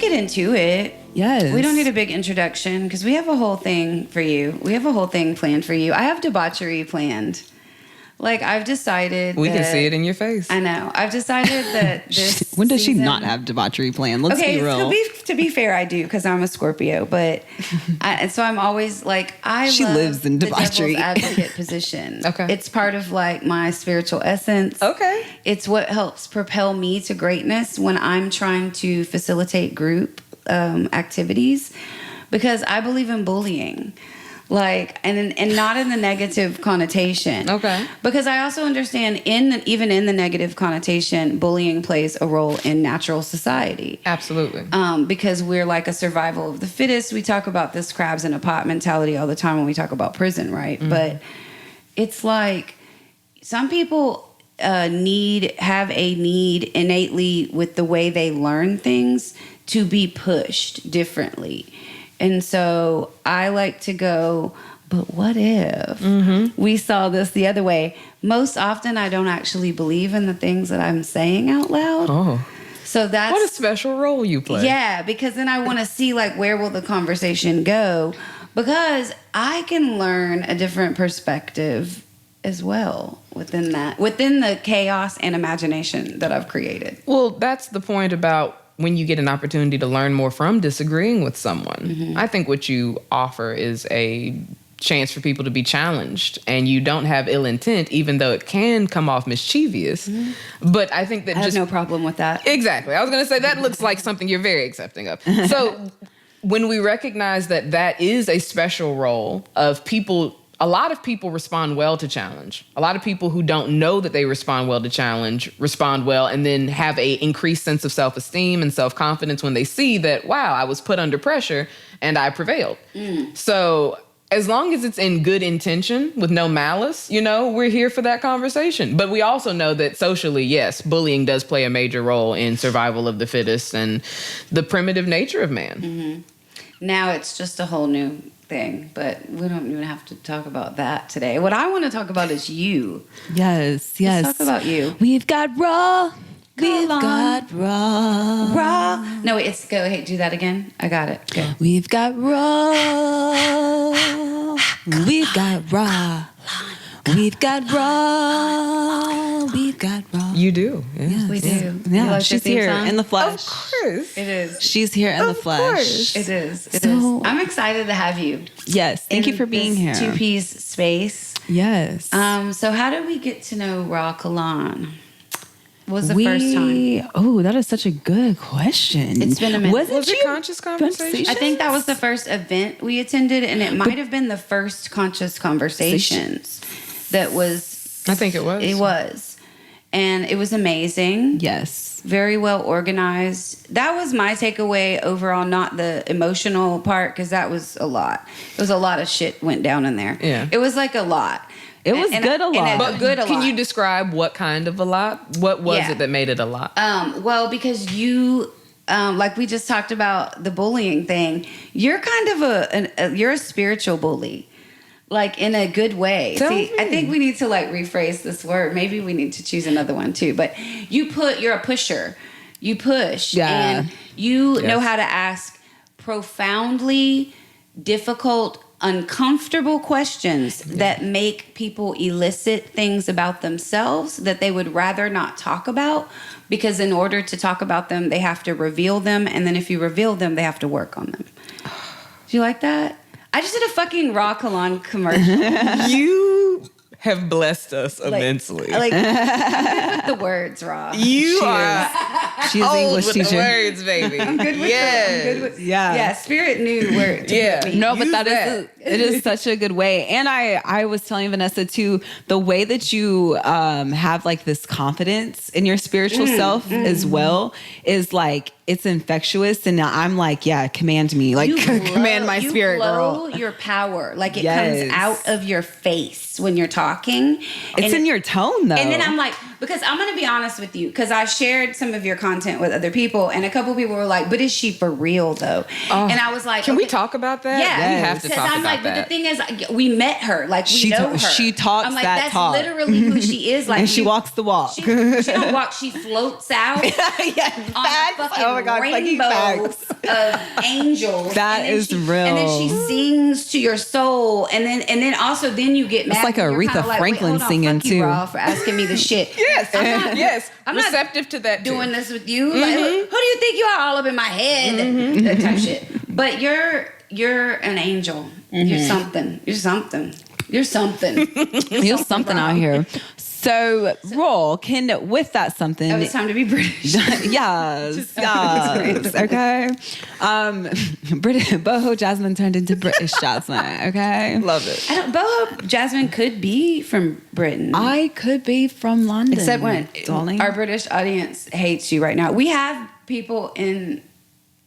get into it. Yes. We don't need a big introduction because we have a whole thing for you. We have a whole thing planned for you. I have debauchery planned. Like, I've decided We can see it in your face. I know. I've decided that this When does she season- not have debauchery planned? Let's okay, be real. to be fair, I do because I'm a Scorpio, but and so I'm always like, She love lives in debauchery. the devil's advocate position. Okay. It's part of like my spiritual essence. Okay. It's what helps propel me to greatness when I'm trying to facilitate group activities, because I believe in bullying. Like, and not in the negative connotation. Okay. Because I also understand even in the negative connotation, bullying plays a role in natural society. Absolutely. Because we're like a survival of the fittest. We talk about this crabs in a pot mentality all the time when we talk about prison, right? Mm-hmm. But it's like some people have a need innately with the way they learn things to be pushed differently. And so I like to go, but what if we saw this the other way? Most often I don't actually believe in the things that I'm saying out loud. Oh. So that's... What a special role you play. Yeah, because then I want to see like where will the conversation go? Because I can learn a different perspective as well within the chaos and imagination that I've created. Well, that's the point about when you get an opportunity to learn more from disagreeing with someone. Mm-hmm. I think what you offer is a chance for people to be challenged, and you don't have ill intent, even though it can come off mischievous. Mm-hmm. But I think that I have no problem with that. Exactly. I was going to say that looks like something you're very accepting of. So when we recognize that that is a special role of people, a lot of people respond well to challenge. A lot of people who don't know that they respond well to challenge respond well and then have a increased sense of self-esteem and self-confidence when they see that, wow, I was put under pressure and I prevailed. So as long as it's in good intention with no malice, we're here for that conversation. But we also know that socially, yes, bullying does play a major role in survival of the fittest and the primitive nature of man. Mm-hmm. Now it's just a whole new thing, but we don't even have to talk about that today. What I want to talk about is you. Yes. Let's talk about you. We've got raw. We've Kalon. got raw. No, wait, go ahead, do that again. I got it. Go. We've got raw. We've got raw. We've got raw. We've got raw. You do. Yes. We do. Yeah, like she's the theme here song? in the flesh. Of course. It is. She's here in the flesh. course. It is. It So- is. I'm excited to have you. Yes. Thank you in for being here. this two-piece space. Yes. So how did we get to know Ra Kalon? Was the first time? Oh, that is such a good question. It's been a minute. Was it conscious conversation? I think that was the first event we attended, and it might have been the first conscious conversations that was... I think it was. It was. And it was amazing. Yes. Very well organized. That was my takeaway overall, not the emotional part, because that was a lot. It was a lot of shit went down in there. Yeah. It was like a lot. It was good a lot. But good a lot. Can you describe what kind of a lot? What was it that made it a lot? Well, because you, like we just talked about the bullying thing, you're kind of you're a spiritual bully, like in a good way. Tell See, me. I think we need to like rephrase this word. Maybe we need to choose another one too. But you're a pusher. You push, and you know how to ask profoundly difficult, uncomfortable questions that make people elicit things about themselves that they would rather not talk about, because in order to talk about them, they have to reveal them. And then if you reveal them, they have to work on them. Do you like that? I just did a fucking Ra Kalon commercial. You have blessed us immensely. Like with the words, Ra. You are She's an old English with teacher. the words, baby. I'm good with Yes. yeah. Spirit knew where to Yeah. put me. No, but Use that that. is it is such a good way. And I was telling Vanessa too, the way that you have like this confidence in your spiritual self as well is like, it's infectious. And I'm like, yeah, command me, like command my spirit, glow girl. your power, like it Yes. comes out of your face when you're talking. It's in your tone though. And then I'm like, because I'm going to be honest with you, because I shared some of your content with other people, and a couple people were like, but is she for real though? And I was like, Can we okay. talk about that? Yeah, We have to because talk I'm about like, but the that. thing is, we met her, like we know her. She talks I'm like, that that's talk. literally who she is. Like, and she walks the walk. She don't walk. She floats out. Yes, on a fucking Oh my God, rainbow of angels. That is real. And then she sings to your soul, and then also you get mad. It's like Aretha Franklin singing fuck you, too. Raw, for asking me the shit. Yes, I'm receptive to that. Doing this with you. Like, who do you think you are? All up in my head. That type of shit. But you're an angel. You're something. You're something. You're something. You're something out here. So, Raw, with that something. Oh, it's time to be British. yes. Okay. Boho Jasmine turned into British Jasmine. Okay. Love it. Boho Jasmine could be from Britain. I could be from London. Except when darling. our British audience hates you right now. We have people in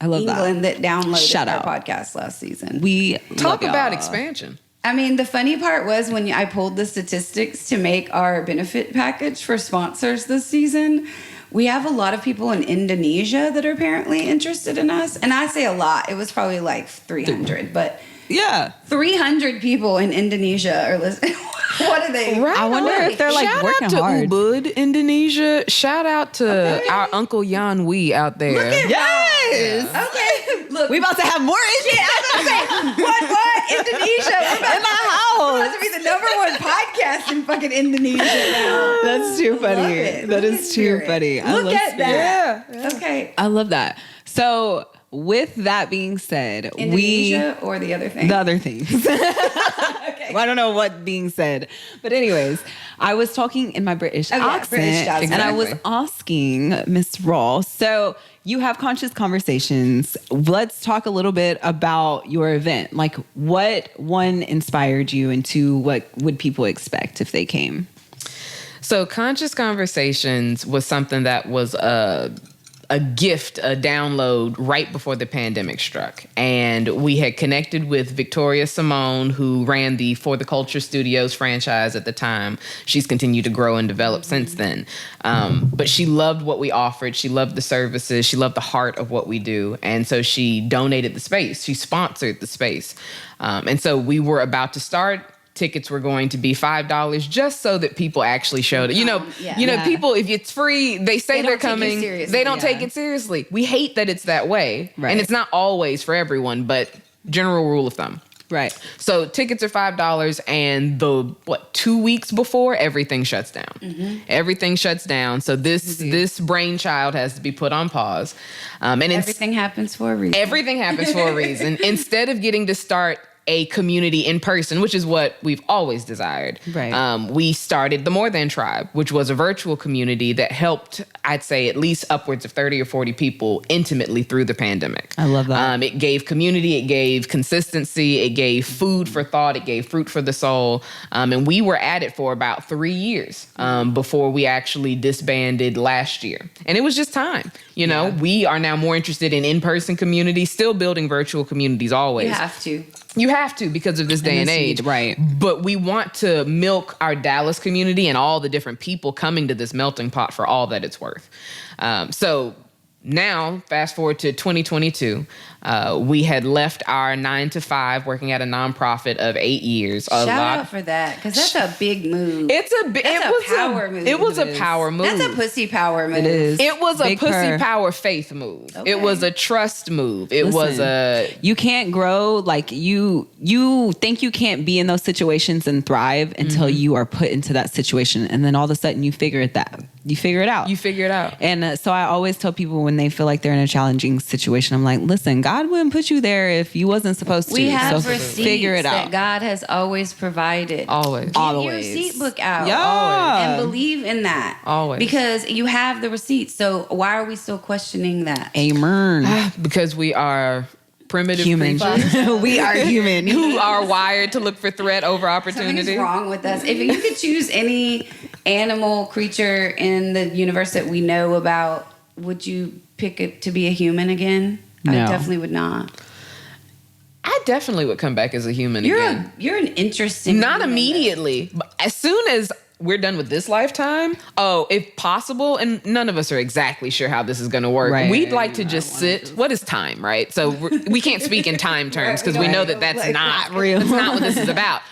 England that downloaded our podcast last season. We talk about expansion. I mean, the funny part was when I pulled the statistics to make our benefit package for sponsors this season, we have a lot of people in Indonesia that are apparently interested in us. And I say a lot. It was probably like 300, but 300 people in Indonesia are listening. What are they? Right. I wonder if they're like working hard. Shout out to Ubud, Indonesia. Shout out to our Uncle Yan Wee out there. Look at Yes. Okay. Look, We about to have more I was gonna say, what? Indonesia. We're about in the house. We're about to be the #1 podcast in fucking Indonesia now. That's too funny. Love it. That Look is at too Spirit. funny. I Look love at Spirit. that. Okay. I love that. So, with that being said, Indonesia or the other thing? the other things. Okay. Well, I don't know what being said, but anyways, I was talking in my British accent, British Jasmine. and I was asking Miss Raw. So you have conscious conversations. Let's talk a little bit about your event. Like, what one inspired you, and two, what would people expect if they came? So Conscious Conversations was something that was a gift, a download right before the pandemic struck. And we had connected with Victoria Simone, who ran the For the Culture Studios franchise at the time. She's continued to grow and develop since then. But she loved what we offered. She loved the services. She loved the heart of what we do. And so she donated the space. She sponsored the space. And so we were about to start. Tickets were going to be $5 just so that people actually showed it. You know, people, if it's free, they say they're coming. They don't take it seriously. We hate that it's that way. Right. And it's not always for everyone, but general rule of thumb. Right. So tickets are $5, and 2 weeks before, everything shuts down. Everything shuts down. So this brainchild has to be put on pause. And everything happens for a reason. Everything happens for a reason. Instead of getting to start a community in person, which is what we've always desired. Right. We started the More Than Tribe, which was a virtual community that helped, I'd say, at least upwards of 30 or 40 people intimately through the pandemic. I love that. It gave community, it gave consistency, it gave food for thought, it gave fruit for the soul. And we were at it for about 3 years before we actually disbanded last year. And it was just time. You know, we are now more interested in in-person communities, still building virtual communities always. You have to because of this day and age. Right. But we want to milk our Dallas community and all the different people coming to this melting pot for all that it's worth. So now, fast forward to 2022, we had left our 9-to-5 working at a nonprofit of 8 years. Shout out for that, because that's a big move. It's a big power move. It was a power move. That's a pussy power move. It is. It was a Big pussy purr. power faith move. Okay. It was a trust move. It was a... You can't grow, like you think you can't be in those situations and thrive until you are put into that situation. And then all of a sudden you figure it out. You figure it out. And so I always tell people when they feel like they're in a challenging situation, I'm like, listen, God wouldn't put you there if you wasn't supposed to. We have so receipts figure it that out. God has always provided. Always. Get your receipt book out. Yeah. And believe in that. Always. Because you have the receipts. So why are we still questioning that? Amen. Because we are primitive Human. creatures We are human. who are wired to look for threat over Something's opportunity. wrong with us. If you could choose any animal creature in the universe that we know about, would you pick it to be a human again? No. I definitely would not. I definitely would come back as a human again. You're an interesting Not human. immediately, but as soon as we're done with this lifetime, if possible, and none of us are exactly sure how this is going to work. Right. We'd like to just sit. What is time, right? So we can't speak in time terms because we know that that's Like, not real. That's not what this is about.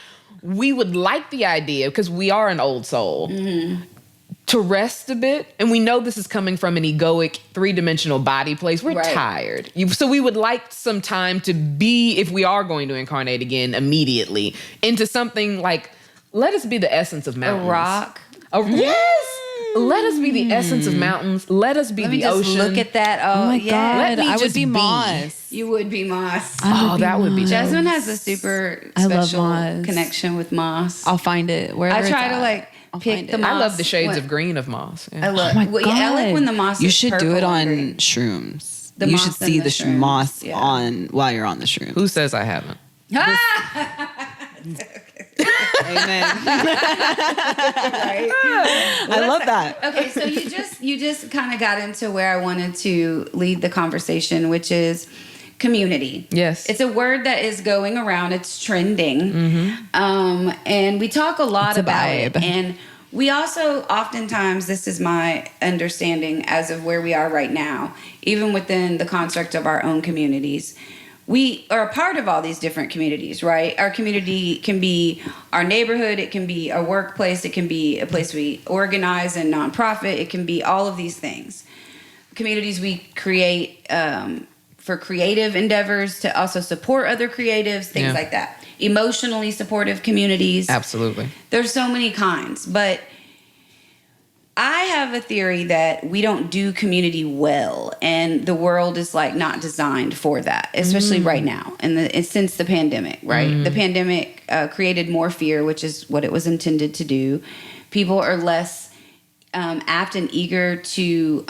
We would like the idea, because we are an old soul, to rest a bit. And we know this is coming from an egoic, three-dimensional body place. We're tired. So we would like some time to be, if we are going to incarnate again immediately, into something like, let us be the essence of mountains. A rock. Yes. Let us be the essence of mountains. Let us be the ocean. Look at that. Oh my God. Let me I would just be be. moss. You would be moss. That would be Jasmine has a super special moss. connection with moss. I'll find it wherever I try it's to at. like I'll pick find the it. moss. I love the shades of green of moss. Yeah. I love. Oh my well, yeah, I like when the moss. You is should do purple it on and green. shrooms. The You moss should and see the the shrooms, moss yeah. on while you're on the shrooms. Who says I haven't? Amen. Right? I love that. Okay, so you just kind of got into where I wanted to lead the conversation, which is community. Yes. It's a word that is going around. It's trending. And we talk a lot It's a about vibe. it. And we also oftentimes, this is my understanding as of where we are right now, even within the construct of our own communities, we are a part of all these different communities, right? Our community can be our neighborhood, it can be a workplace, it can be a place we organize and nonprofit, it can be all of these things. Communities we create for creative endeavors to also support other creatives, things like that. Emotionally supportive communities. Absolutely. There's so many kinds, but I have a theory that we don't do community well, and the world is like not designed for that, especially right now and since the pandemic, right? The pandemic created more fear, which is what it was intended to do. People are less apt and eager to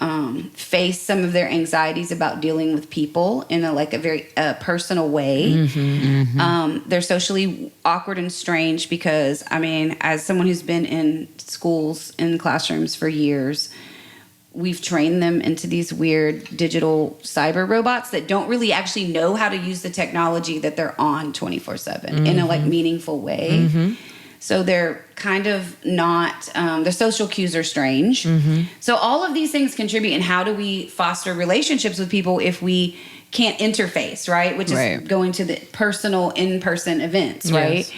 face some of their anxieties about dealing with people in a very personal way. They're socially awkward and strange because, I mean, as someone who's been in schools, in classrooms for years, we've trained them into these weird digital cyber robots that don't really actually know how to use the technology that they're on 24/7 in a like meaningful way. So they're kind of not, their social cues are strange. So all of these things contribute. And how do we foster relationships with people if we can't interface, right? Which is going to the personal in-person events, right?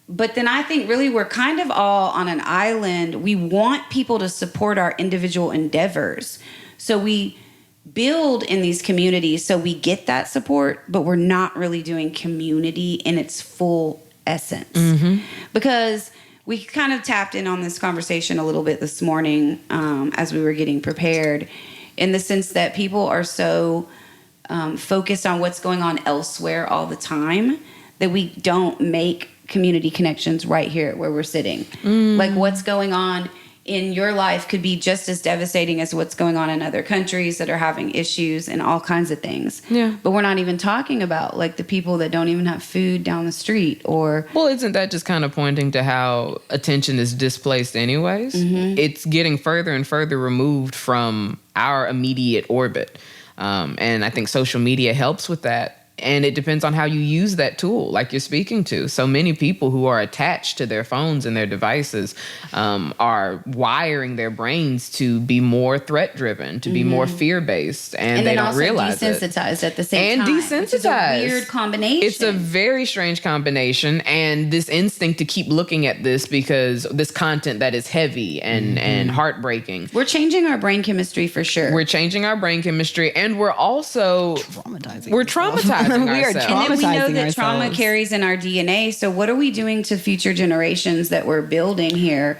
But then I think really we're kind of all on an island. We want people to support our individual endeavors. So we build in these communities so we get that support, but we're not really doing community in its full essence. Because we kind of tapped in on this conversation a little bit this morning as we were getting prepared, in the sense that people are so focused on what's going on elsewhere all the time that we don't make community connections right here where we're sitting. Like what's going on in your life could be just as devastating as what's going on in other countries that are having issues and all kinds of things. But we're not even talking about like the people that don't even have food down the street or... Well, isn't that just kind of pointing to how attention is displaced anyways? It's getting further and further removed from our immediate orbit. And I think social media helps with that. And it depends on how you use that tool, like you're speaking to. So many people who are attached to their phones and their devices are wiring their brains to be more threat-driven, to be more fear-based, and they don't realize it. And then also desensitized at the same time. And desensitized. Which is a weird combination. It's a very strange combination, and this instinct to keep looking at this because this content that is heavy and heartbreaking. We're changing our brain chemistry for sure. We're changing our brain chemistry, and we're also Traumatizing. We're traumatizing We are ourselves. And then we know traumatizing that trauma ourselves. carries in our DNA. So what are we doing to future generations that we're building here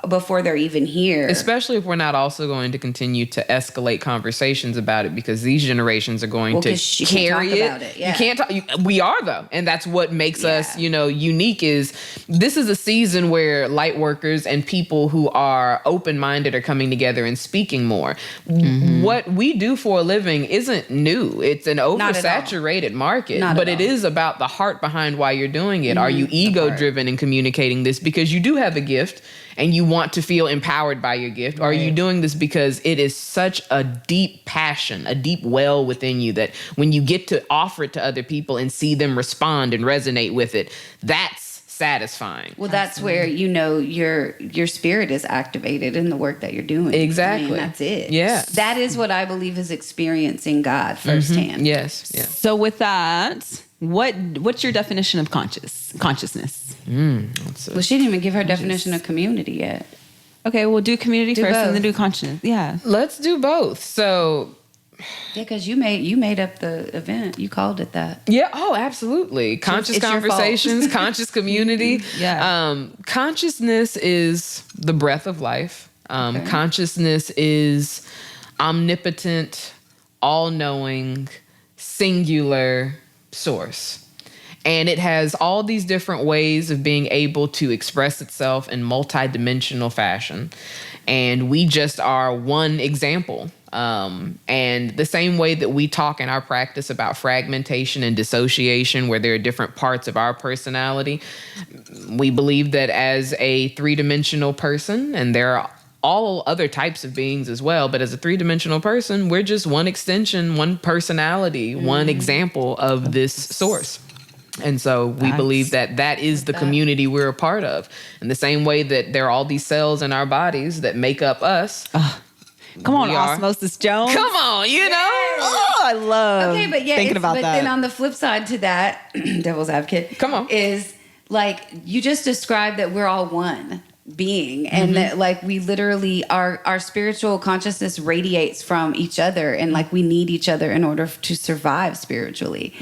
before they're even here? Especially if we're not also going to continue to escalate conversations about it, because these generations are going to 'cause you can't carry talk it. about it, yeah. You can't talk. We are though, and that's what makes us, unique. Is this is a season where light workers and people who are open-minded are coming together and speaking more. What we do for a living isn't new. It's an oversaturated market, but it is about the heart behind why you're doing it. Are you ego-driven in communicating this because you do have a gift and you want to feel empowered by your gift? Or are you doing this because it is such a deep passion, a deep well within you that when you get to offer it to other people and see them respond and resonate with it, that's satisfying. Well, that's where your spirit is activated in the work that you're doing. Exactly. I mean, that's it. Yeah. That is what I believe is experiencing God firsthand. Yes. Yeah. So with that, what's your definition of consciousness? Well, she didn't even give her definition of community yet. Okay, we'll do community first both. and then do consciousness. Yeah. Let's do both. So Yeah, because you made up the event. You called it that. yeah, oh, absolutely. Conscious it's your fault. conversations, conscious community. Yeah. Consciousness is the breath of life. Okay. Consciousness is omnipotent, all-knowing, singular source. And it has all these different ways of being able to express itself in multidimensional fashion. And we just are one example. And the same way that we talk in our practice about fragmentation and dissociation, where there are different parts of our personality, we believe that as a three-dimensional person, and there are all other types of beings as well, but as a three-dimensional person, we're just one extension, one personality, one example of this source. And so we believe that that is the community we're a part of. In the same way that there are all these cells in our bodies that make up us. Come on, We are. Osmosis Jones. Come on, you know? Oh, I love thinking about but that. then on the flip side to that, devil's advocate, Come on. is like you just described that we're all one being, and that like we literally our spiritual consciousness radiates from each other, and like we need each other in order to survive spiritually.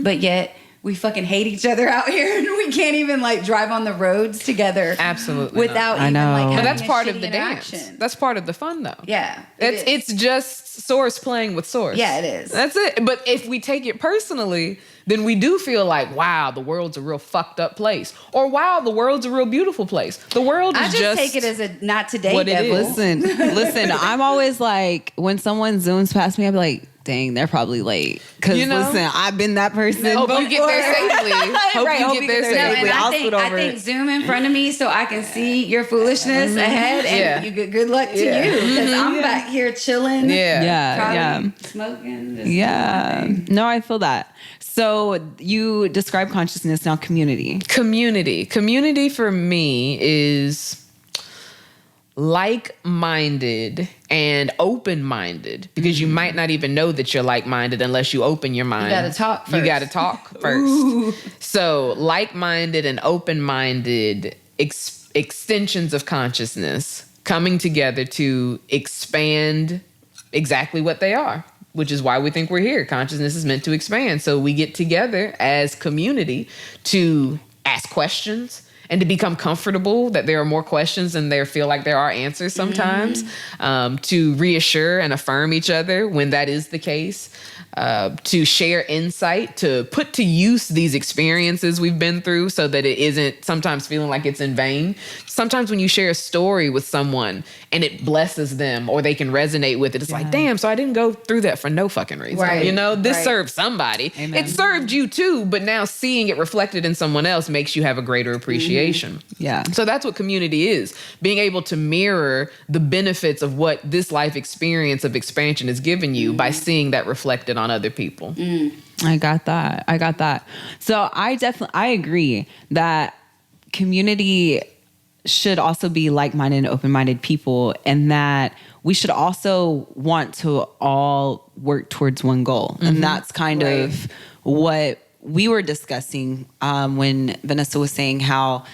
But yet we fucking hate each other out here, and we can't even like drive on the roads together. Absolutely without not. even I know. like But having But that's a part of shitty the dance. interaction. That's part of the fun, though. Yeah, It's just source playing with source. Yeah, it is. That's it. But if we take it personally, then we do feel like, wow, the world's a real fucked up place. Or wow, the world's a real beautiful place. The world is I just take it as a not today what it devil. is. Listen, I'm always like, when someone zooms past me, I'm like, dang, they're probably late. Because You know? listen, I've been that person. Hope you get there before. safely. Hope Right, you get there No, safely. and I'll I scoot think, over it. zoom in front of me so I can see your foolishness ahead, and Yeah. you get good luck to Yeah. you, because I'm back here chilling. Yeah. Probably smoking. Just Yeah. doing my thing. No, I feel that. So you describe consciousness, now community. Community for me is like-minded and open-minded, because you might not even know that you're like-minded unless you open your mind. gotta talk You first. got to talk first. So like-minded and open-minded extensions of consciousness coming together to expand exactly what they are, which is why we think we're here. Consciousness is meant to expand. So we get together as community to ask questions and to become comfortable that there are more questions than there feel like there are answers sometimes, to reassure and affirm each other when that is the case, to share insight, to put to use these experiences we've been through so that it isn't sometimes feeling like it's in vain. Sometimes when you share a story with someone and it blesses them or they can resonate with it, it's like, damn, so I didn't go through that for no fucking reason. Right, You know, this right. served somebody. Amen. It served you too, but now seeing it reflected in someone else makes you have a greater appreciation. Yeah. So that's what community is. Being able to mirror the benefits of what this life experience of expansion has given you by seeing that reflected on other people. I got that. So I agree that community should also be like-minded and open-minded people, and that we should also want to all work towards one goal. And that's kind of what we were discussing when Vanessa was saying how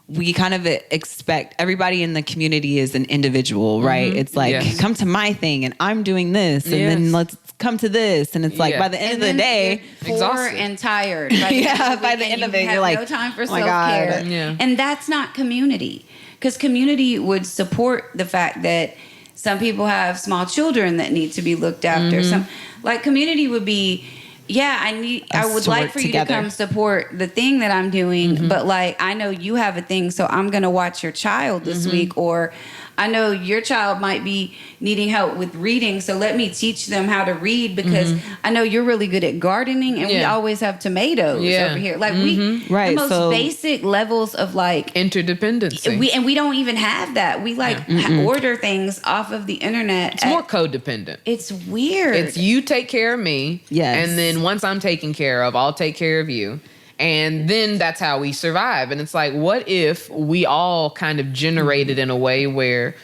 we kind of expect everybody in the community is an individual, right? It's like, Yes. come to my thing and I'm doing this, and Yes. then let's come to this. And it's like, Yeah. by the end of the day, poor exhausted. and tired. By the Yeah, end of by the weekend, end of you it, you're have like, no time for oh my self-care. God. Yeah. And that's not community, because community would support the fact that some people have small children that need to be looked after. Some like community would be, I Us would to like work for you together. to come support the thing that I'm doing, but like I know you have a thing, so I'm gonna watch your child this week, or I know your child might be needing help with reading, so let me teach them how to read, because I know you're really good at gardening, and we Yeah. always have tomatoes Yeah. over here. Like we, Right, the most so- basic levels of like Interdependency. we don't even have that. We like order things off of the internet. It's more codependent. It's weird. It's you take care of me. Yes. And then once I'm taken care of, I'll take care of you. And then that's how we survive. And it's like, what if we all kind of generated in a way where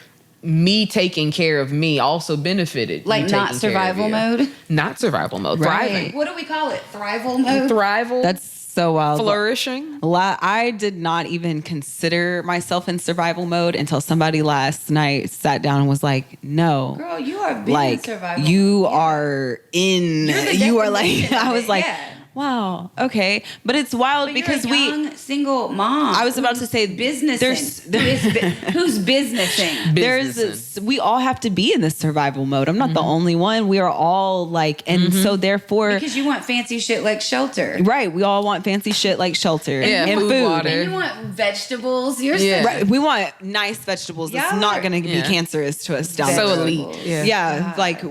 me taking care of me also benefited? like you not taking care of survival you? mode. Not survival mode. Right. Thriving. What do we call it? Thrival mode. Thrival. that's so wild. Flourishing. I did not even consider myself in survival mode until somebody last night sat down and was like, "No, girl, you are been in survival. You are in. You are like." definition of I was it, like, yeah. "Wow, okay," but it's wild But because you're a young, single mom. I was about to say businessing. Who's businessing? We all have to be in this survival mode. I'm not the only one. We are all like, and so therefore, Because you want fancy shit like shelter. right? We all want fancy shit like shelter and food. Water. And you want vegetables. You're Right. We want nice vegetables that's Y'all not are- going to be cancerous to us down So the road. elite. Yeah, like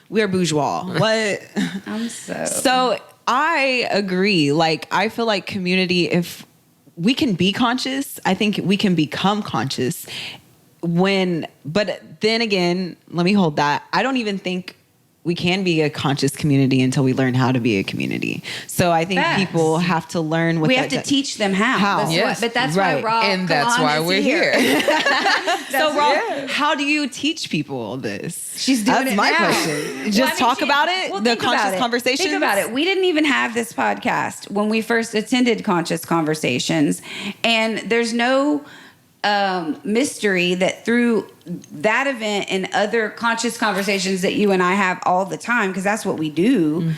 we're bourgeois. What? I'm So I agree. Like, I feel like community, if we can be conscious, I think we can become conscious but then again, let me hold that. I don't even think we can be a conscious community until we learn how to be a community. So I think Facts. people have to learn what we have to teach them how. That's Yes. but that's Right. why Rob And that's Kalon why is we're here. So Rob, how do you teach people this? She's doing That's it my now. question. Just talk about it. Well, the think about conscious it. conversations. Think about it. We didn't even have this podcast when we first attended Conscious Conversations, and there's no mystery that through that event and other conscious conversations that you and I have all the time, because that's what we do,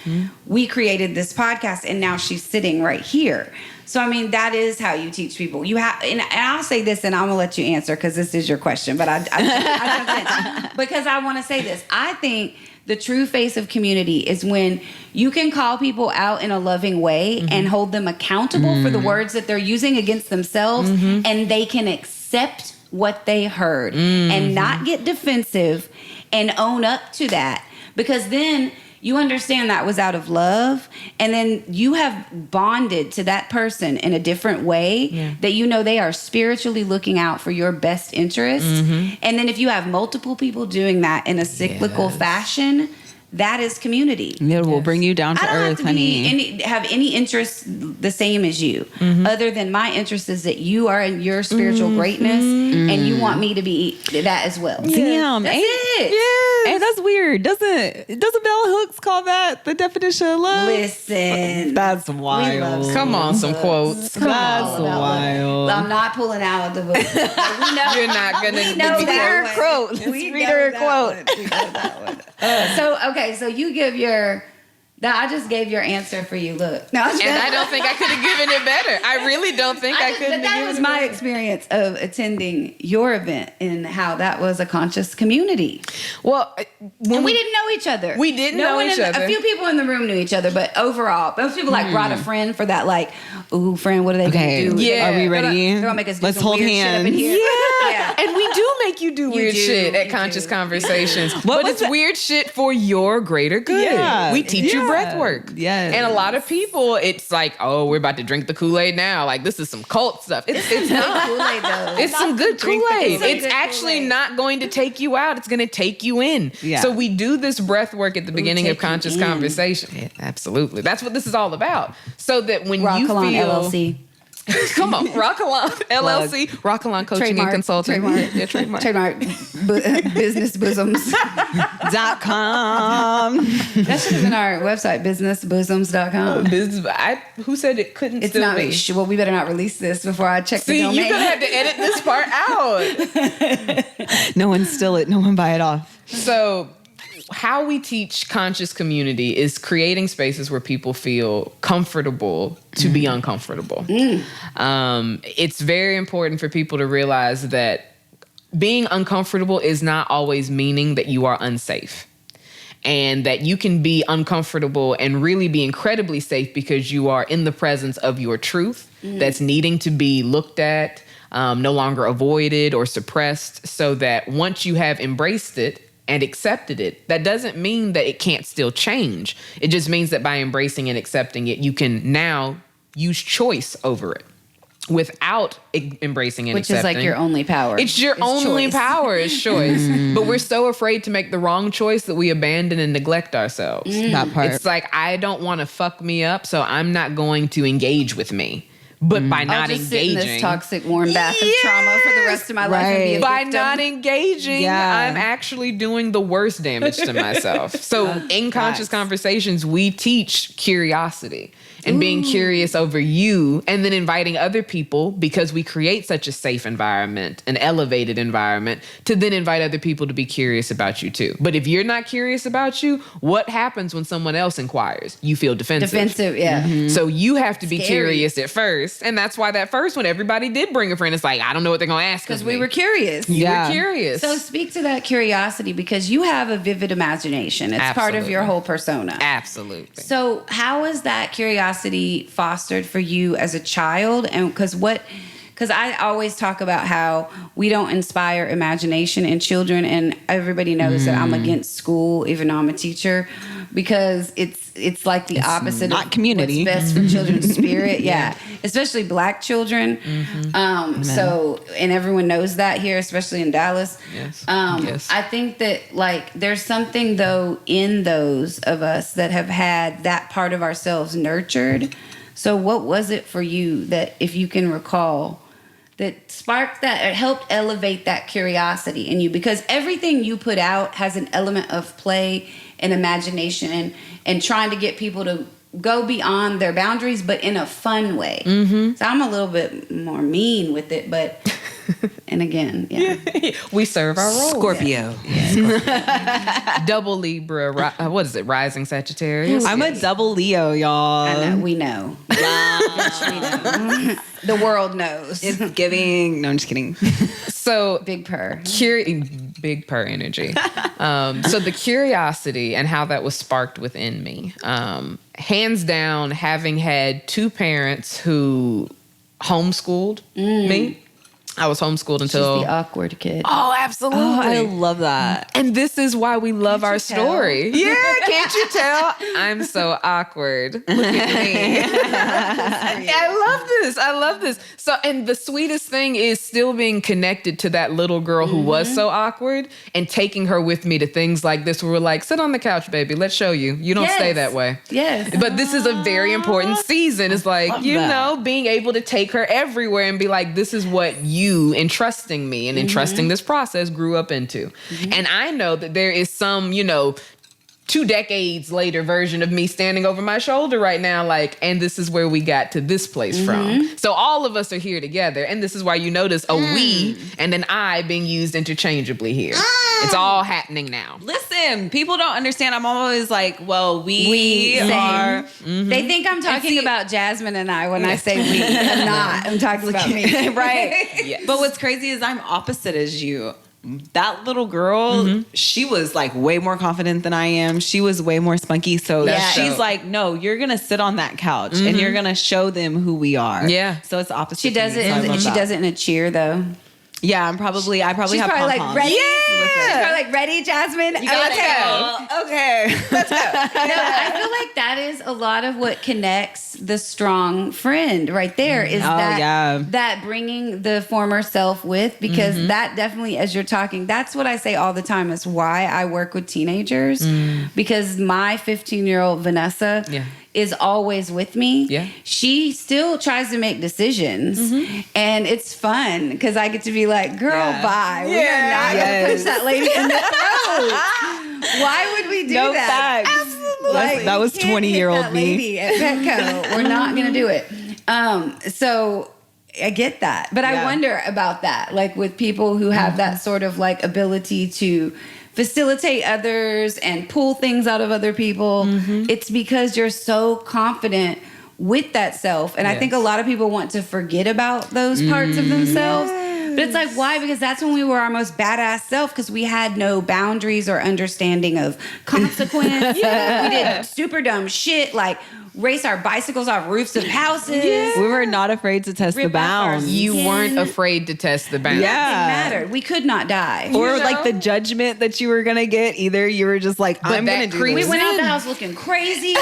we created this podcast, and now she's sitting right here. So, I mean, that is how you teach people. You have, and I'll say this, and I'm gonna let you answer because this is your question. But I because I want to say this. I think the true face of community is when you can call people out in a loving way and hold them accountable for the words that they're using against themselves, and they can accept what they heard and not get defensive and own up to that, because then you understand that was out of love, and then you have bonded to that person in a different way that you know they are spiritually looking out for your best interest. And then if you have multiple people doing that in a cyclical fashion, that is community. It will bring you down to I don't earth, have to honey. have any interest the same as you, other than my interest is that you are in your spiritual greatness, and you want me to be that as well. Damn, That's ain't it. Hey, that's weird. Doesn't Bell Hooks call that the definition of love? Listen, That's love wild. Come on, some quotes. That's wild. I'm not pulling out of the book. We know You're not gonna we know be that quote. one. We Read know her that quote. one. We know that one. So you give your. No, I just gave your answer for you. Look, no, And I don't think I could have given it better. I really don't think I could But have that given was it my better. experience of attending your event and how that was a conscious community. Well, And we didn't know each other. We didn't know each other. A few people in the room knew each other, but overall, most people brought a friend for that. Like, ooh, friend, what are they Okay, going to do? yeah. Are we ready? They're gonna make us do Let's some hold weird shit up in hands. here. Yeah. And we do make you do weird do, shit at you Conscious do. Conversations. What But was it's that? weird shit for your greater good. Yeah. We teach you Yeah. breath work. Yes. And a lot of people, it's like, oh, we're about to drink the Kool-Aid now. Like, this is some cult stuff. It's not. Kool-Aid, though. It's some good drink the Kool-Aid. Kool-Aid. It's Good actually Kool-Aid. not going to take you out. It's going to take you in. Yeah. So we do this breath work at the beginning of take you Conscious in. Conversation. Yeah, absolutely. That's what this is all about. So that when Rock you Kalon feel... LLC. Come on, Rockalon LLC, Rockalon Coaching Trademark. and Consulting. Trademark. Yeah, trademark. Trademark. Business bosoms. .com. That should have been our website, businessbosoms.com. Who said it couldn't It's still not. be? Well, we better not release this before I check See, the domain. you're gonna have to edit this part out. No one steal it. No one buy it off. So, how we teach conscious community is creating spaces where people feel comfortable to be uncomfortable. It's very important for people to realize that being uncomfortable is not always meaning that you are unsafe. And that you can be uncomfortable and really be incredibly safe because you are in the presence of your truth that's needing to be looked at, no longer avoided or suppressed, so that once you have embraced it and accepted it, that doesn't mean that it can't still change. It just means that by embracing and accepting it, you can now use choice over it without embracing and Which accepting. is like your only power. It's your only choice. power is choice. But we're so afraid to make the wrong choice that we abandon and neglect ourselves. That part. It's like, I don't want to fuck me up, so I'm not going to engage with me. But by I'll not just sit in engaging, this toxic warm bath of trauma for the rest of my life and be a by victim. not engaging, Yeah. I'm actually doing the worst damage to myself. So in Conscious Conversations, we teach curiosity. and being curious over you, and then inviting other people, because we create such a safe environment, an elevated environment, to then invite other people to be curious about you too. But if you're not curious about you, what happens when someone else inquires? You feel defensive. Yeah. So you have to be Scary. curious at first. And that's why that first one, everybody did bring a friend. It's like, I don't know what they're going to ask Because of we me. were curious. You were curious. So speak to that curiosity, because you have a vivid imagination. It's part of your whole persona. Absolutely. So how is that curiosity fostered for you as a child? And because I always talk about how we don't inspire imagination in children, and everybody knows that I'm against school, even though I'm a teacher, because it's like the opposite not of community. what's best for children's spirit. Yeah. Especially Black children. So, and everyone knows that here, especially in Dallas. Yes. Yes. I think that like there's something though in those of us that have had that part of ourselves nurtured. So what was it for you that, if you can recall, that sparked that, it helped elevate that curiosity in you? Because everything you put out has an element of play and imagination and trying to get people to go beyond their boundaries, but in a fun way. So I'm a little bit more mean with it, but, and again, we serve our role. Scorpio. Double Libra. What is it? Rising Sagittarius. I'm a double Leo, y'all. I know, we know. Bitch, we know. The world knows. It's giving. No, I'm just kidding. So Big purr. Big purr energy. So the curiosity and how that was sparked within me. Hands down, having had two parents who homeschooled me. I was homeschooled until... She's the awkward kid. Oh, absolutely. Oh, I love that. And this is why we love our you tell? story. Yeah, can't you tell? I'm so awkward. Look at me. I love this. So, and the sweetest thing is still being connected to that little girl who was so awkward, and taking her with me to things like this where we're like, sit on the couch, baby. Let's show you. You don't stay that way. Yes. But this is a very important season. It's like, you know, being able to take her everywhere and be like, this is what you entrusting me and entrusting this process grew up into. And I know that there is some, 2 decades later version of me standing over my shoulder right now, like, and this is where we got to this place from. So all of us are here together. And this is why you notice a we and an I being used interchangeably here. It's all happening now. Listen, people don't understand. I'm always like, well, we are. They think I'm talking about Jasmine and I when I say we. I'm not. I'm talking about me. Right. Yes. But what's crazy is I'm opposite as you. That little girl, she was like way more confident than I am. She was way more spunky. So she's like, no, you're going to sit on that couch and you're going to show them who we are. Yeah. So it's opposite. She does it. So She does it in a cheer though. Yeah, I probably She's have probably like pom-poms. ready. Yeah. She's probably like ready, Jasmine. You gotta go. Okay. Let's go. No, I feel like that is a lot of what connects the strong friend right there is that bringing the former self with, because that definitely, as you're talking, that's what I say all the time is why I work with teenagers, because my 15-year-old Vanessa is always with me. Yeah. She still tries to make decisions and it's fun because I get to be like, girl, bye. We are not going to push that lady in the throat. Why would we do that? Facts. Absolutely. Like, that was 20-year-old me. Lady at Petco. We're not going to do it. So I get that. But I wonder about that. Like with people who have that sort of like ability to facilitate others and pull things out of other people. It's because you're so confident with that self. And I think a lot of people want to forget about those parts of themselves. But it's like, why? Because that's when we were our most badass self, because we had no boundaries or understanding of consequence. We did super dumb shit like race our bicycles off roofs of houses. We were not afraid to test the bounds. You weren't afraid to test the bounds. Nothing mattered. We could not die. Or like the judgment that you were going to get. Either you were just like, I'm going to do this. We went out the house looking crazy.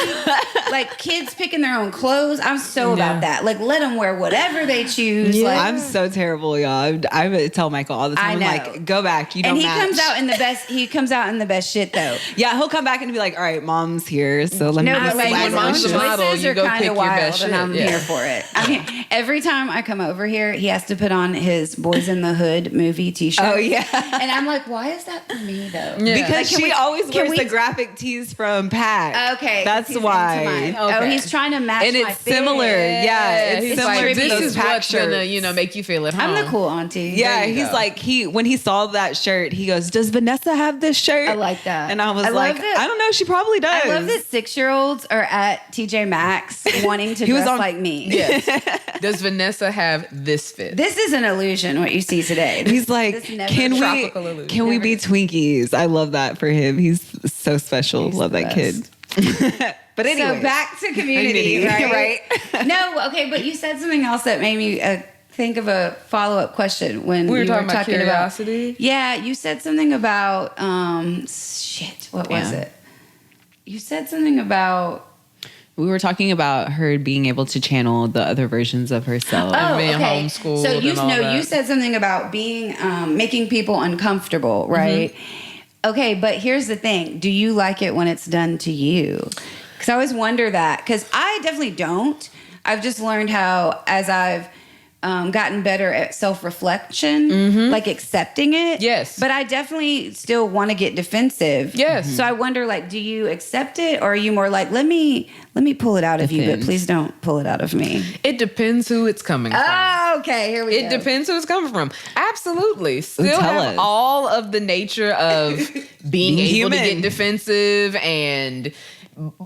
Like kids picking their own clothes. I'm so about that. Like let them wear whatever they choose. Yeah. Like, I'm so terrible, y'all. I tell Michael all the time, I'm like, go back. You don't match. And he comes out in the best shit though. Yeah, he'll come back and be like, all right, mom's here. So let me just when mom's model, voices you are go kind pick of your wild, best shit. and I'm here for it. I mean, every time I come over here, he has to put on his Boys in the Hood movie T-shirt. Oh, yeah. And I'm like, why is that for me though? Yeah. Because Like, she always wears the graphic tees from Pac. Okay, that's he's why. into mine. Oh, Okay. he's trying to match And my it's similar. fit. Yeah, it's he's similar like, to this those is Pac what's gonna, shirts. make you feel at home. I'm the cool auntie. Yeah, There you he's go. like when he saw that shirt, he goes, "Does Vanessa have this shirt?" I like that. And I was I like, love that- "I don't know, she probably does." I love that 6-year-olds are at TJ Maxx wanting to He was dress on- like me. Yes. Does Vanessa have this fit? This is an illusion, what you see today. He's like, This never- tropical illusion. can we Never- be Twinkies? I love that for him. He's so special. He's love the that kid. But anyway, So back to community, right? No, okay, but you said something else that made me think of a follow-up question when We were you talking about curiosity. Yeah, you said something about shit. What was Yeah. it? You said something about. we were talking about her being able to channel the other versions of herself. And being homeschooled So you and all know, that. you said something about being making people uncomfortable, right? Okay, but here's the thing: do you like it when it's done to you? Because I always wonder that. Because I definitely don't. I've just learned how, as I've gotten better at self-reflection, like accepting it. Yes. But I definitely still want to get defensive. Yes. So I wonder, like, do you accept it, or are you more like, let me pull it out of you, but Defend. please don't pull it out of me? It depends who it's coming from. Oh, okay. Here we go. It depends who it's coming from. Absolutely. Still Tell have us. all of the nature of being able to human. get defensive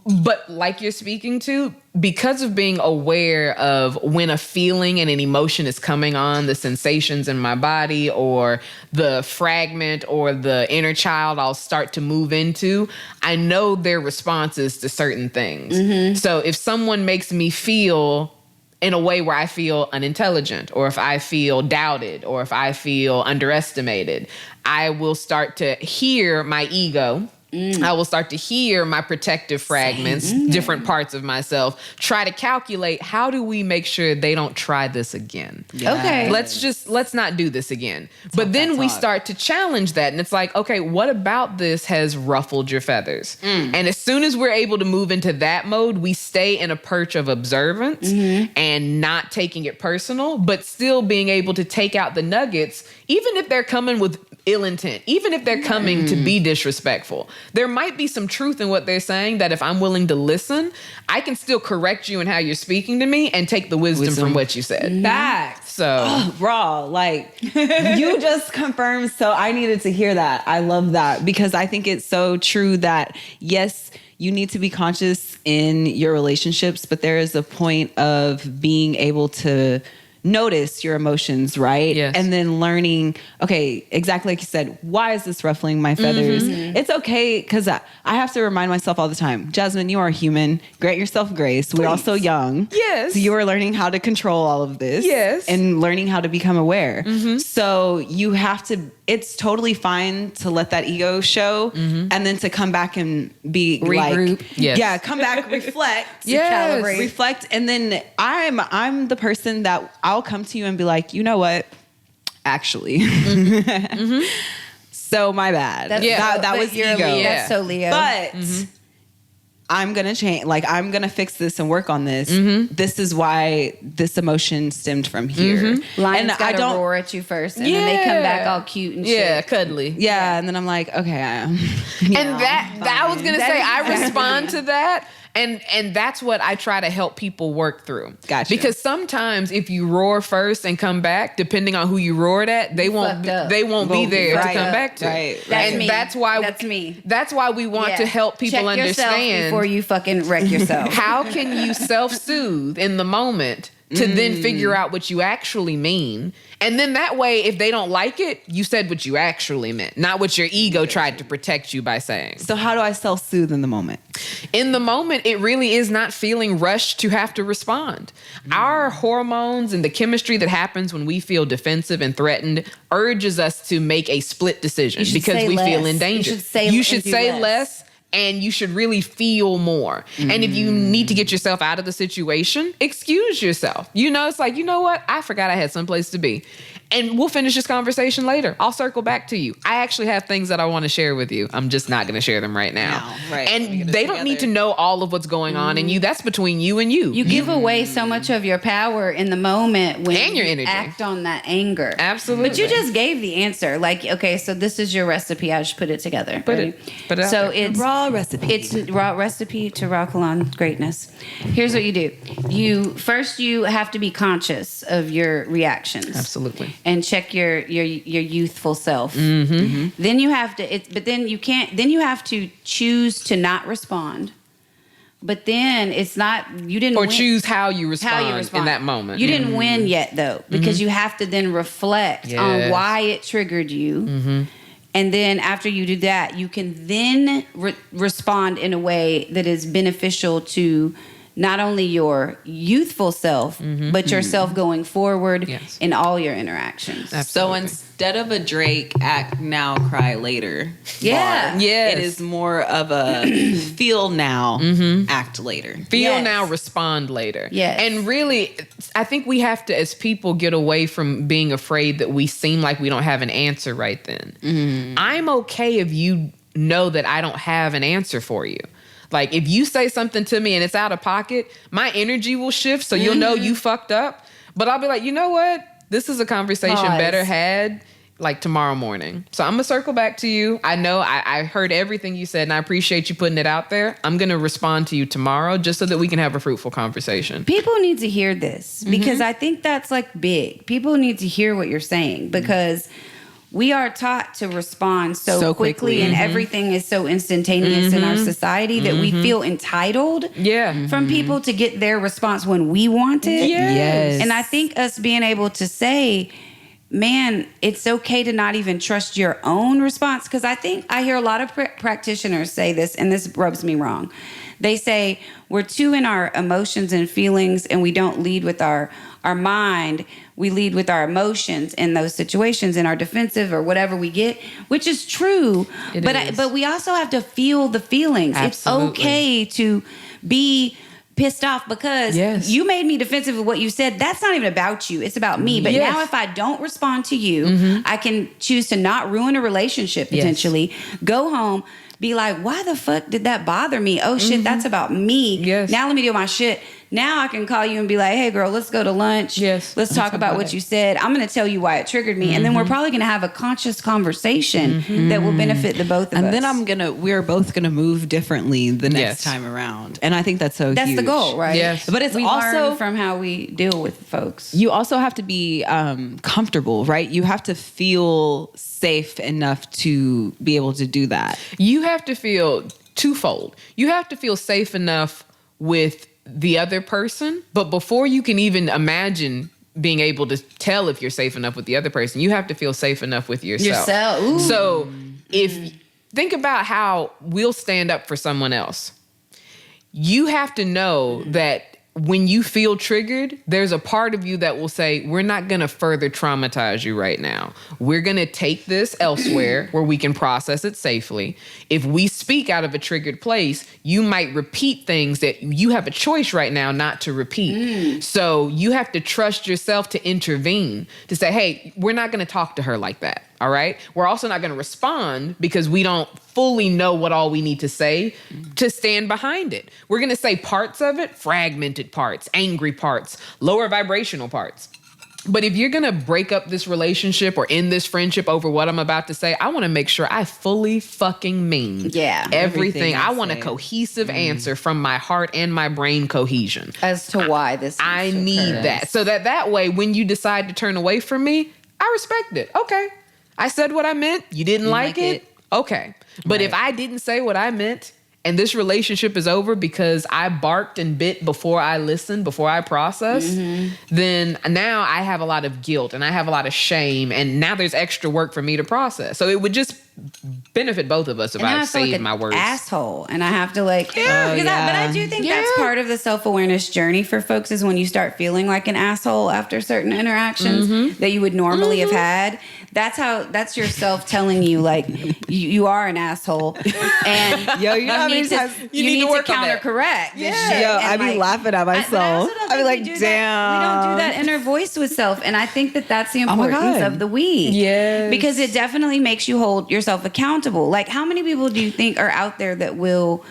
but like you're speaking to, because of being aware of when a feeling and an emotion is coming on, the sensations in my body or the fragment or the inner child I'll start to move into, I know their responses to certain things. So if someone makes me feel in a way where I feel unintelligent, or if I feel doubted, or if I feel underestimated, I will start to hear my ego. I will start to hear my protective fragments, different parts of myself, try to calculate, how do we make sure they don't try this again? Okay. Let's not do this again. But then we start to challenge that. And it's like, okay, what about this has ruffled your feathers? And as soon as we're able to move into that mode, we stay in a perch of observance and not taking it personal, but still being able to take out the nuggets, even if they're coming with ill intent, even if they're coming to be disrespectful. There might be some truth in what they're saying that if I'm willing to listen, I can still correct you in how you're speaking to me and take the wisdom from what you said. Facts. So Raw, like you just confirmed. So I needed to hear that. I love that because I think it's so true that yes, you need to be conscious in your relationships, but there is a point of being able to notice your emotions, right? Yes. And then learning, okay, exactly like you said, why is this ruffling my feathers? It's okay, because I have to remind myself all the time, Jasmine, you are human. Grant yourself grace. We're also young. Yes. So you are learning how to control all of this. Yes. And learning how to become aware. So you have to, it's totally fine to let that ego show and then to come back and be Regroup. like, Yes. yeah, come back, reflect, Yes. calibrate. reflect. And then I'm the person that I'll come to you and be like, you know what? Actually. So my bad. That was you're ego. Leo. That's so Leo. But I'm going to change. Like, I'm going to fix this and work on this. This is why this emotion stemmed from here. Lions and gotta roar at you first, and then they come back all cute and shit. Yeah, cuddly. Yeah. And then I'm like, okay. And that I was gonna say, I respond to that. And that's what I try to help people work through. Gotcha. Because sometimes if you roar first and come back, depending on who you roared at, they won't fucked up. be there Right. to come back to. Right. That's And me. that's why That's me. That's why we want to help people Check yourself understand before you fucking wreck yourself. how can you self-soothe in the moment to then figure out what you actually mean. And then that way, if they don't like it, you said what you actually meant, not what your ego tried to protect you by saying. So how do I self-soothe in the moment? In the moment, it really is not feeling rushed to have to respond. Our hormones and the chemistry that happens when we feel defensive and threatened urges us to make a split decision because say we feel less. in danger. You should say You should and do say less. less and you should really feel more. And if you need to get yourself out of the situation, excuse yourself. It's like, you know what? I forgot I had someplace to be. And we'll finish this conversation later. I'll circle back to you. I actually have things that I want to share with you. I'm just not going to share them right now. No, right. And they don't need to know all of what's going on in you. That's between you and you. You give away so much of your power in the moment when And your you energy. act on that anger. Absolutely. But you just gave the answer. Like, okay, so this is your recipe. I just put it together. Put it out So there. it's Raw recipe. It's raw recipe to raw Kalon greatness. Here's what you do. You have to be conscious of your reactions. Absolutely. And check your youthful self. Then you have to then you have to choose to not respond. But then it's not, you didn't Or win. choose how you respond in that moment. You didn't win yet though, because you have to then reflect on why it triggered you. And then after you do that, you can then respond in a way that is beneficial to not only your youthful self, but yourself going forward in all your interactions. So instead of a Drake act now, cry later. Yeah. bar, Yes. it is more of a feel now, act later. Feel Yes. now, respond later. Yes. And really, I think we have to, as people, get away from being afraid that we seem like we don't have an answer right then. I'm okay if you know that I don't have an answer for you. Like, if you say something to me and it's out of pocket, my energy will shift, so you'll know you fucked up. But I'll be like, you know what? This is a conversation Pause. better had like tomorrow morning. So I'm going to circle back to you. I know I heard everything you said, and I appreciate you putting it out there. I'm going to respond to you tomorrow just so that we can have a fruitful conversation. People need to hear this because I think that's like big. People need to hear what you're saying because we are taught to respond so quickly and everything is so instantaneous in our society that we feel entitled from people to get their response when we want it. Yes. And I think us being able to say, man, it's okay to not even trust your own response. Because I hear a lot of practitioners say this, and this rubs me wrong. They say we're too in our emotions and feelings, and we don't lead with our mind. We lead with our emotions in those situations, in our defensive or whatever we get, which is true. But we also have to feel the feelings. Absolutely. It's okay to be pissed off because you made me defensive of what you said. That's not even about you. It's about me. But now if I don't respond to you, I can choose to not ruin a relationship potentially, go home, be like, why the fuck did that bother me? Oh shit, that's about me. Now let me do my shit. Now I can call you and be like, hey girl, let's go to lunch. Let's talk about what you said. I'm going to tell you why it triggered me. And then we're probably going to have a conscious conversation that will benefit the both of us. And then we're both going to move differently the next time around. And I think that's huge. That's the goal, right? Yes. But it's we also learn from how we deal with folks. You also have to be comfortable, right? You have to feel safe enough to be able to do that. You have to feel twofold. You have to feel safe enough with the other person, but before you can even imagine being able to tell if you're safe enough with the other person, you have to feel safe enough with yourself. Ooh. So think about how we'll stand up for someone else. You have to know that when you feel triggered, there's a part of you that will say, we're not going to further traumatize you right now. We're going to take this elsewhere where we can process it safely. If we speak out of a triggered place, you might repeat things that you have a choice right now not to repeat. So you have to trust yourself to intervene, to say, hey, we're not going to talk to her like that. All right. We're also not going to respond because we don't fully know what all we need to say to stand behind it. We're going to say parts of it, fragmented parts, angry parts, lower vibrational parts. But if you're going to break up this relationship or end this friendship over what I'm about to say, I want to make sure I fully fucking mean everything. I want a cohesive answer from my heart and my brain cohesion. As to why this I need that. So that way, when you decide to turn away from me, I respect it. Okay. I said what I meant. You didn't like it. Okay. But if I didn't say what I meant and this relationship is over because I barked and bit before I listened, before I processed, then now I have a lot of guilt and I have a lot of shame. And now there's extra work for me to process. So it would just benefit both of us if I save my words. Asshole, and I have to like, but I do think that's part of the self-awareness journey for folks is when you start feeling like an asshole after certain interactions that you would normally have had. That's yourself telling you like you are an asshole, and Yo, you know how many times you need to work counter correct. Yo, I be laughing at myself. I be like, damn. We don't do that inner voice with self, and I think that's the importance of the we. Yes. Because it definitely makes you hold yourself accountable. Like, how many people do you think are out there that will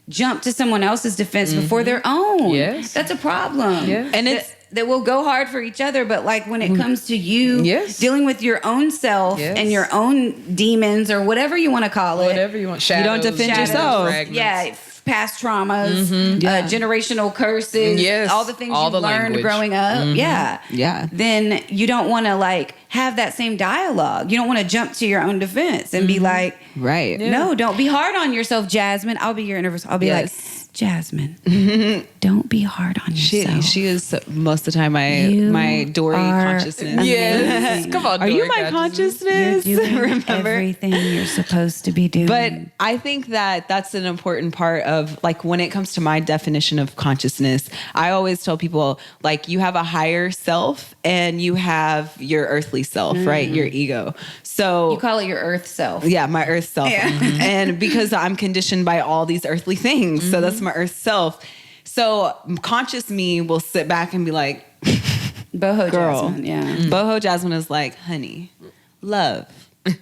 jump to someone else's defense before their own? Yes. That's a problem. Yeah. And that will go hard for each other, but like when it comes to you dealing with your own self and your own demons or whatever you want to call it. Whatever you want. Shadows, you don't defend yourself. Fragments. Yeah. Past traumas, generational curses, all the things you learned language. growing up. Yeah. Then you don't want to like have that same dialogue. You don't want to jump to your own defense and be like, right. No, don't be hard on yourself, Jasmine. I'll be your inner. I'll be like, Jasmine, don't be hard on yourself. She is most of the time my Dory consciousness. Yes. Come on, Are Dory you my consciousness? You're doing Remember? everything you're supposed to be doing. But I think that's an important part of like when it comes to my definition of consciousness, I always tell people like you have a higher self and you have your earthly self, right? Your ego. So you call it your earth self. Yeah, my earth self. Yeah. And because I'm conditioned by all these earthly things, so that's my earth self. So conscious me will sit back and be like, Boho girl. Jasmine, yeah. Boho Jasmine is like, honey, love.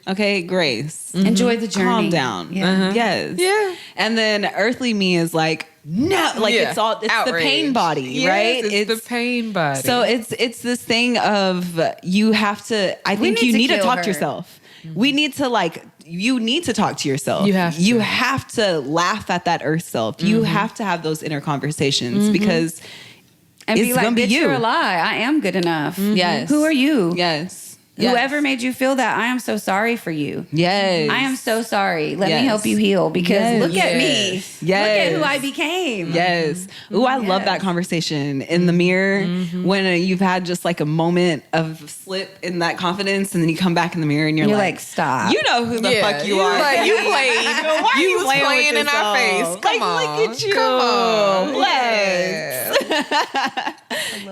Okay, grace. Enjoy the journey. Calm down. Yeah. Yes. Yeah. And then earthly me is like, no, like it's Outrage. the pain body, Yes, right? It's the pain body. So it's this thing of you have to, I think you need to talk to yourself. We need to you need to talk to yourself. You have to laugh at that earth self. You have to have those inner conversations because And it's be like, gonna be bitch, you. you're a lie. I am good enough. Yes. Who are you? Yes. Whoever made you feel that, I am so sorry for you. Yes. I am so sorry. Let me help you heal because look at me. Yes. Look at who I became. Yes. Ooh, I love that conversation in the mirror when you've had just like a moment of slip in that confidence and then you come back in the mirror and you're like, stop. You know who the fuck you are. Like, you played. Why are you playing in our face. Come on. Look at you. Come on. Let's.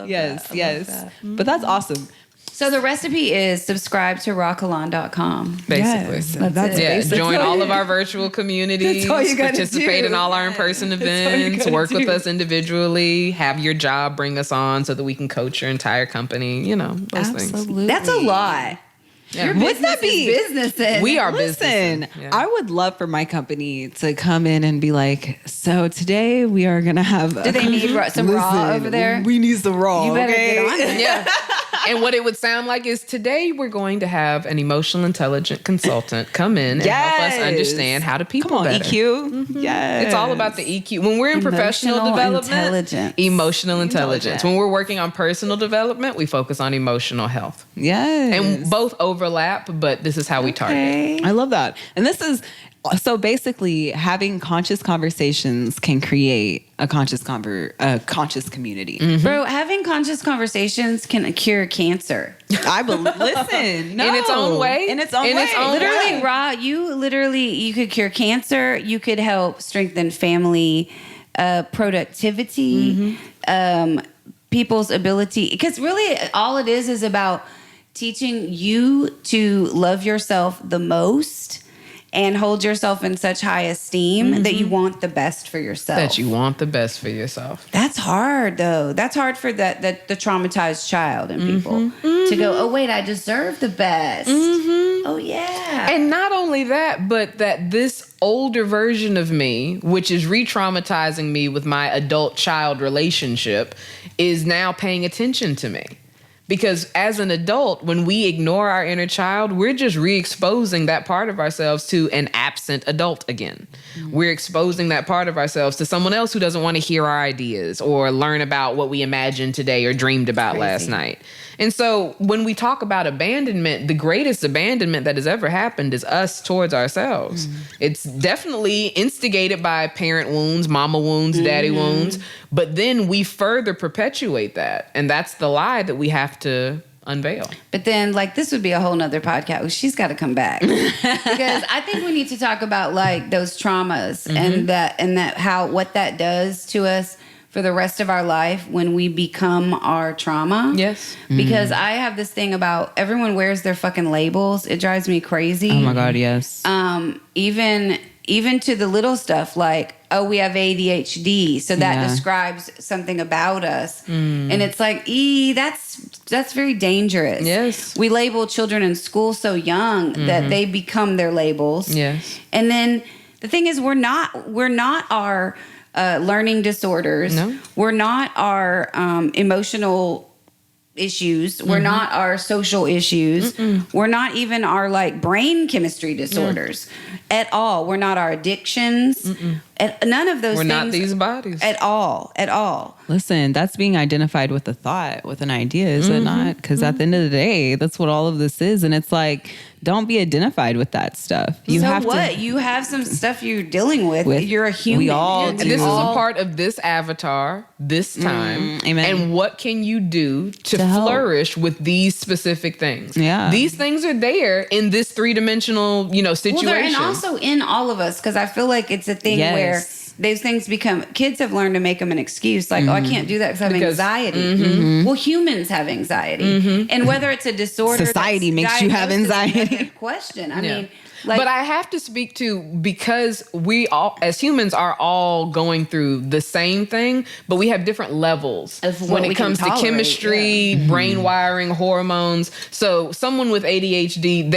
Yeah. Yes. But that's awesome. So the recipe is subscribe to rockalon.com. Basically. Yes, that's Yeah, basic. join all of our virtual communities, That's all you gotta participate do. in all our in-person all you events, gotta work with do. us individually, have your job bring us on so that we can coach your entire company, those things. Absolutely. That's a lot. Yeah. Your Wouldn't that business be- is businesses. We are Listen, business. Yeah. I would love for my company to come in and be like, so today we are going to have... Do they need some raw over there? We need some raw, You better okay? get on it. Yeah. And what it would sound like is today we're going to have an emotional intelligent consultant come in and help us Yes. understand how to people Come on, better. EQ. Yes. It's all about the EQ. When we're in professional Emotional development, intelligence. emotional intelligence. When we're working on personal development, we focus on emotional health. Yes. And both overlap, but this is how we target. Okay. I love that. And this is... So basically, having conscious conversations can create a conscious community. Bro, having conscious conversations can cure cancer. I believe. Listen, no. In its own way? In its own In way. its own Literally, way. raw, you could cure cancer. You could help strengthen family productivity, people's ability. Because really, all it is about teaching you to love yourself the most and hold yourself in such high esteem that you want the best for yourself. That you want the best for yourself. That's hard, though. That's hard for the traumatized child and people to go, oh, wait, I deserve the best. Oh, yeah. And not only that, but that this older version of me, which is re-traumatizing me with my adult-child relationship, is now paying attention to me. Because as an adult, when we ignore our inner child, we're just re-exposing that part of ourselves to an absent adult again. We're exposing that part of ourselves to someone else who doesn't want to hear our ideas or learn about what we imagined today or dreamed about last night. And so when we talk about abandonment, the greatest abandonment that has ever happened is us towards ourselves. It's definitely instigated by parent wounds, mama wounds, daddy wounds, but then we further perpetuate that. And that's the lie that we have to unveil. But then, like, this would be a whole nother podcast. Well, she's got to come back because I think we need to talk about like those traumas and that how what that does to us for the rest of our life when we become our trauma. Yes. Because I have this thing about everyone wears their fucking labels. It drives me crazy. Oh my God, yes. Even to the little stuff like, oh, we have ADHD, so that describes something about us, and it's like, that's very dangerous. Yes, we label children in school so young that they become their labels. Yes, and then the thing is, we're not our learning disorders. No, we're not our emotional issues. We're not our social issues. We're not even our like brain chemistry disorders at all. We're not our addictions. None of those we're things. Not these bodies. At all. Listen, that's being identified with a thought, with an idea, is it not? Because at the end of the day, that's what all of this is. And it's like, don't be identified with that stuff. You have some stuff you're dealing with. You're a human. We all do. This is a part of this avatar, this time. Amen. And what can you do to flourish with these specific things? Yeah. These things are there in this three-dimensional, situation. Well, and also in all of us, because I feel like it's a thing where those things kids have learned to make them an excuse. Like, oh, I can't do that because I have anxiety. Well, humans have anxiety. And whether it's a disorder. Society makes you have anxiety. Question. I mean, like, but I have to speak to, because we all, as humans, are all going through the same thing, but we have different levels when it comes to chemistry, brain wiring, hormones. So someone with ADHD,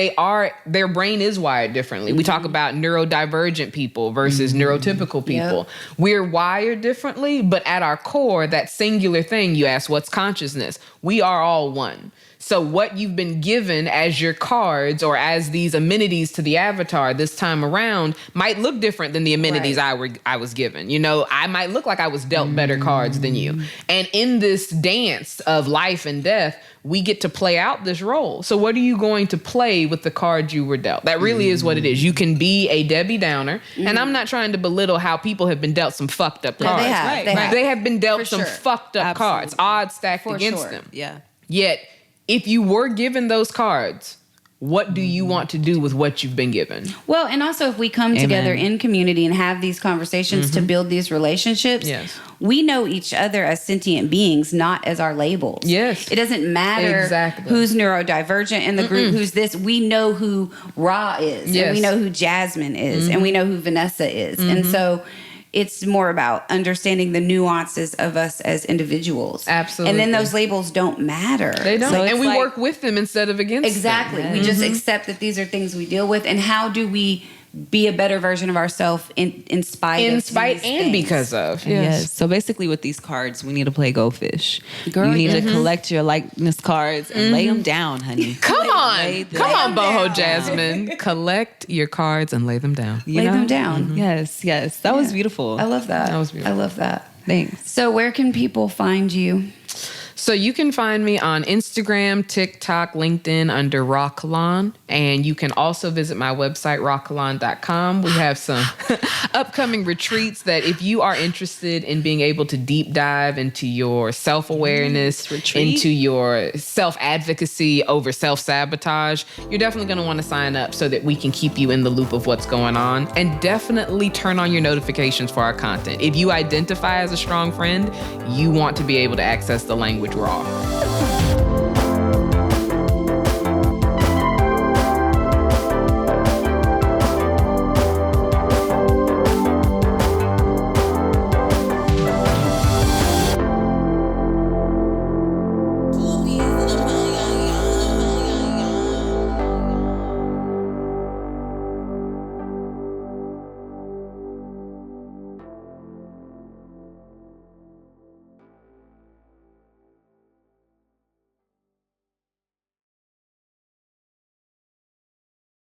their brain is wired differently. We talk about neurodivergent people versus neurotypical people. We're wired differently, but at our core, that singular thing, you ask, what's consciousness? We are all one. So what you've been given as your cards or as these amenities to the avatar this time around might look different than the amenities I was given. I might look like I was dealt better cards than you. And in this dance of life and death, we get to play out this role. So what are you going to play with the cards you were dealt? That really is what it is. You can be a Debbie Downer. And I'm not trying to belittle how people have been dealt some fucked up cards. They have been dealt some fucked up cards, odds stacked against them. Yeah. Yet, if you were given those cards, what do you want to do with what you've been given? Well, and also if we come together in community and have these conversations to build these relationships, we know each other as sentient beings, not as our labels. Yes. It doesn't matter who's neurodivergent in the group, who's this. We know who Ra is, and we know who Jasmine is, and we know who Vanessa is. And so it's more about understanding the nuances of us as individuals. Absolutely. And then those labels don't matter. They don't. So and we work with them instead of against them. We just accept that these are things we deal with. And how do we be a better version of ourselves in spite of these and things. Because of. Yes. So basically with these cards, we need to play Go Fish. You need to collect your likeness cards and lay them down, honey. Come on, Boho Jasmine. Collect your cards and lay them down. Lay them down. Yes. That was beautiful. I love that. That was beautiful. I love that. Thanks. So where can people find you? So you can find me on Instagram, TikTok, LinkedIn under Kalon. And you can also visit my website, rawkalon.com. We have some upcoming retreats that if you are interested in being able to deep dive into your self-awareness, into your self-advocacy over self-sabotage, you're definitely going to want to sign up so that we can keep you in the loop of what's going on. And definitely turn on your notifications for our content. If you identify as a strong friend, you want to be able to access the language raw.